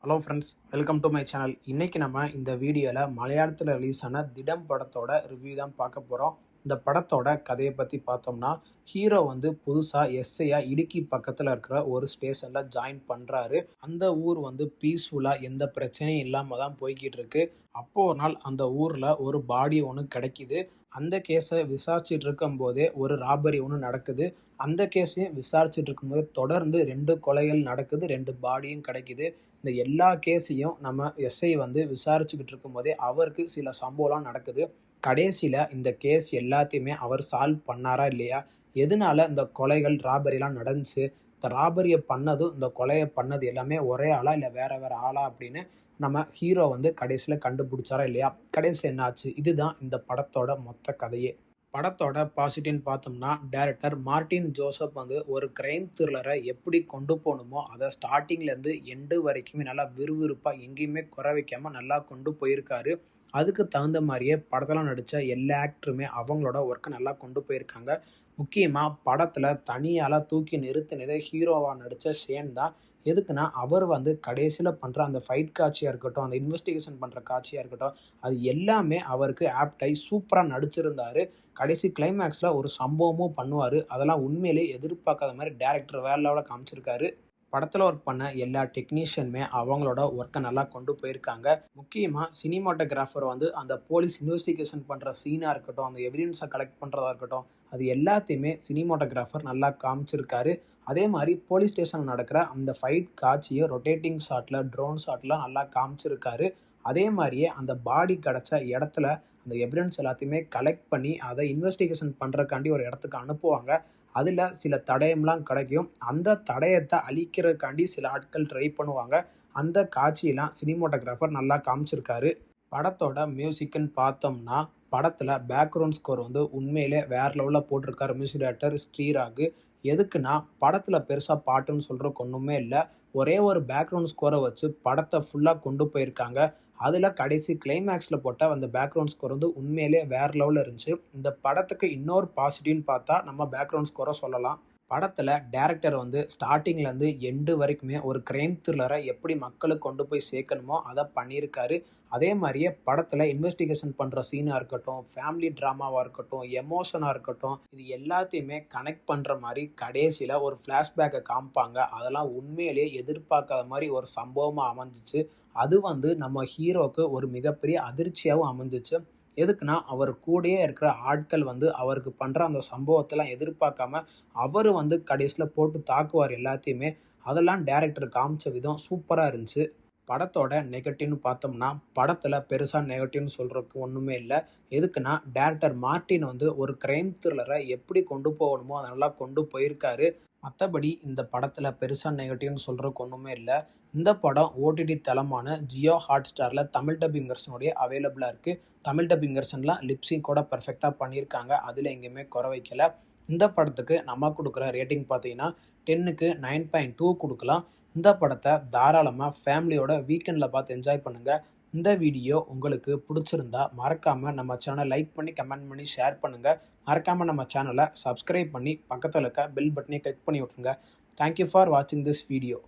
Hello friends, welcome to my channel. இன்றைக்கி நம்ம இந்த வீடியோவில் மலையாளத்தில் ரிலீஸ் ஆன திடம் படத்தோட ரிவ்யூ தான் பார்க்க போகிறோம். இந்த படத்தோட கதையை பற்றி பார்த்தோம்னா, ஹீரோ வந்து புதுசாக எஸ்ஐயாக இடுக்கி பக்கத்தில் இருக்கிற ஒரு ஸ்டேஷனில் ஜாயின் பண்ணுறாரு. அந்த ஊர் வந்து பீஸ்ஃபுல்லாக எந்த பிரச்சனையும் இல்லாமல் தான் போய்கிட்டு இருக்கு. அப்போது ஒரு நாள் அந்த ஊரில் ஒரு பாடி ஒன்று கிடைக்கிது. அந்த கேஸை விசாரிச்சுட்டு இருக்கும்போதே ஒரு ராபரி ஒன்று நடக்குது. அந்த கேஸையும் விசாரிச்சுட்டு இருக்கும்போது தொடர்ந்து 2 கொலைகள் நடக்குது, 2 பாடியும் கிடைக்கிது. இந்த எல்லா கேஸையும் நம்ம எஸ்ஐ வந்து விசாரிச்சுக்கிட்டு இருக்கும்போதே அவருக்கு சில சம்பவம்லாம் நடக்குது. கடைசியில் இந்த கேஸ் எல்லாத்தையுமே அவர் சால்வ் பண்ணாரா இல்லையா, எதனால இந்த கொலைகள் ராபரிலாம் நடந்துச்சு, இந்த ராபரியை பண்ணதும் இந்த கொலையை பண்ணது எல்லாமே ஒரே ஆளா இல்லை வேற வேற ஆளா அப்படின்னு நம்ம ஹீரோ வந்து கடைசியில் கண்டுபிடிச்சாரா இல்லையா, கடைசியில் என்னாச்சு, இதுதான் இந்த படத்தோட மொத்த கதையே. படத்தோட பாசிட்டிவ்னு பார்த்தோம்னா, டைரக்டர் மார்ட்டின் ஜோசப் வந்து ஒரு கிரைம் த்ரில்லரை எப்படி கொண்டு போகணுமோ அதை ஸ்டார்டிங்லேருந்து எண்டு வரைக்குமே நல்லா விறுவிறுப்பாக எங்கேயுமே குறை வைக்காமல் நல்லா கொண்டு போயிருக்காரு. அதுக்கு தகுந்த மாதிரியே படத்தெல்லாம் நடித்த எல்லா ஆக்டருமே அவங்களோட ஒர்க்கை நல்லா கொண்டு போயிருக்காங்க. முக்கியமாக படத்தில் தனியால் தூக்கி நிறுத்தினதே ஹீரோவாக நடித்த ஷேன் தான். எதுக்குன்னா, அவர் வந்து கடைசியில் பண்ணுற அந்த ஃபைட் காட்சியாக இருக்கட்டும், அந்த இன்வெஸ்டிகேஷன் பண்ணுற காட்சியாக இருக்கட்டும், அது எல்லாமே அவருக்கு ஆப்டாகி சூப்பராக நடிச்சிருந்தார். கடைசி கிளைமேக்ஸில் ஒரு சம்பவமும் பண்ணுவார். அதெல்லாம் உண்மையிலேயே எதிர்பார்க்காத மாதிரி டேரக்டர் வேறு லெவலில் காமிச்சிருக்காரு. படத்தில் ஒர்க் பண்ண எல்லா டெக்னீஷியனுமே அவங்களோட ஒர்க்கை நல்லா கொண்டு போயிருக்காங்க. முக்கியமாக சினிமாட்டோகிராஃபர் வந்து அந்த போலீஸ் இன்வெஸ்டிகேஷன் பண்ணுற சீனாக இருக்கட்டும், அந்த எவிடன்ஸை கலெக்ட் பண்ணுறதா இருக்கட்டும், அது எல்லாத்தையுமே சினிமாட்டோகிராஃபர் நல்லா காமிச்சிருக்காரு. அதே மாதிரி போலீஸ் ஸ்டேஷனில் நடக்கிற அந்த ஃபைட் காட்சியை ரொட்டேட்டிங் ஷாட்டில், ட்ரோன் ஷாட்லாம் நல்லா காமிச்சிருக்காரு. அதே மாதிரியே அந்த பாடி கிடச்ச இடத்துல அந்த எவிடன்ஸ் எல்லாத்தையுமே கலெக்ட் பண்ணி அதை இன்வெஸ்டிகேஷன் பண்ணுறக்காண்டி ஒரு இடத்துக்கு அனுப்புவாங்க. அதில் சில தடயம்லாம் கிடைக்கும். அந்த தடயத்தை அழிக்கிறதுக்காண்டி சில ஆட்கள் ட்ரை பண்ணுவாங்க. அந்த காட்சியெல்லாம் சினிமாட்டோகிராஃபர் நல்லா காமிச்சிருக்காரு. படத்தோட மியூசிக்குன்னு பார்த்தோம்னா, படத்தில் பேக்ரவுண்ட் ஸ்கோர் வந்து உண்மையிலே வேறு லெவலில் போட்டிருக்காரு மியூசிக் டைரக்டர் ஸ்ரீராக். எதுக்குன்னா, படத்தில் பெருசாக பாட்டுன்னு சொல்கிறதுக்கு ஒன்றுமே இல்லை. ஒரே ஒரு பேக்ரவுண்ட் ஸ்கோரை வச்சு படத்தை ஃபுல்லாக கொண்டு போயிருக்காங்க. அதில் கடைசி கிளைமேக்ஸில் போட்ட அந்த பேக்ரவுண்ட் ஸ்கோர் வந்து உண்மையிலே வேறு லெவலில் இருந்துச்சு. இந்த படத்துக்கு இன்னொரு பாசிட்டிவ்னு பார்த்தா நம்ம பேக்ரவுண்ட் ஸ்கோரை சொல்லலாம். படத்தில் டேரக்டர் வந்து ஸ்டார்டிங்லேருந்து எண்டு வரைக்குமே ஒரு கிரைம் த்ரில்லரை எப்படி மக்களுக்கு கொண்டு போய் சேர்க்கணுமோ அதை பண்ணியிருக்காரு. அதே மாதிரியே படத்தில் இன்வெஸ்டிகேஷன் பண்ணுற சீனாக இருக்கட்டும், ஃபேமிலி ட்ராமாவாக இருக்கட்டும், எமோஷனாக இருக்கட்டும், இது எல்லாத்தையுமே கனெக்ட் பண்ணுற மாதிரி கடைசியில் ஒரு ஃப்ளாஷ்பேக்கை காமிப்பாங்க. அதெல்லாம் உண்மையிலேயே எதிர்பார்க்காத மாதிரி ஒரு சம்பவமாக அமைஞ்சிச்சு. அது வந்து நம்ம ஹீரோவுக்கு ஒரு மிகப்பெரிய அதிர்ச்சியாகவும் அமைஞ்சிச்சு. எதுக்குன்னா, அவர் கூடயே இருக்கிற ஆட்கள் வந்து அவருக்கு பண்ணுற அந்த சம்பவத்தெல்லாம் எதிர்பார்க்காம அவர் வந்து கடைசியில் போட்டு தாக்குவார் எல்லாத்தையுமே. அதெல்லாம் டேரக்டர் காமிச்ச விதம் சூப்பராக இருந்துச்சு. படத்தோட நெகட்டிவ்னு பார்த்தோம்னா, படத்தில் பெருசாக நெகட்டிவ்னு சொல்கிறதுக்கு ஒன்றுமே இல்லை. எதுக்குன்னா, டேரக்டர் மார்ட்டின் வந்து ஒரு கிரைம் த்ரில்லரை எப்படி கொண்டு போகணுமோ அதை நல்லா கொண்டு போயிருக்காரு. மற்றபடி இந்த படத்தில் பெருசாக நெகட்டிவ்னு சொல்கிறதுக்கு ஒன்றுமே இல்லை. இந்த படம் ஓடிடி தளமான ஜியோ ஹாட்ஸ்டாரில் தமிழ் டப்பிங் வெர்ஷனோடைய அவைலபிளாக இருக்குது. தமிழ் டப்பிங் வெர்ஷன்லாம் லிப்ஸிங் கூட பர்ஃபெக்டாக பண்ணியிருக்காங்க. அதில் எங்கேயுமே குறை வைக்கல. இந்த படத்துக்கு நம்ம கொடுக்குற ரேட்டிங் பார்த்தீங்கன்னா 10க்கு 9.2 கொடுக்கலாம். இந்த படத்தை தாராளமாக ஃபேமிலியோட வீக்கெண்டில் பார்த்து என்ஜாய் பண்ணுங்கள். இந்த வீடியோ உங்களுக்கு பிடிச்சிருந்தா மறக்காமல் நம்ம சேனலை லைக் பண்ணி, கமெண்ட் பண்ணி, ஷேர் பண்ணுங்கள். மறக்காமல் நம்ம சேனலை சப்ஸ்கிரைப் பண்ணி பக்கத்தில் இருக்க பெல் பட்டனை கிளிக் பண்ணி விட்ருங்க. தேங்க்யூ ஃபார் வாட்சிங் திஸ் வீடியோ.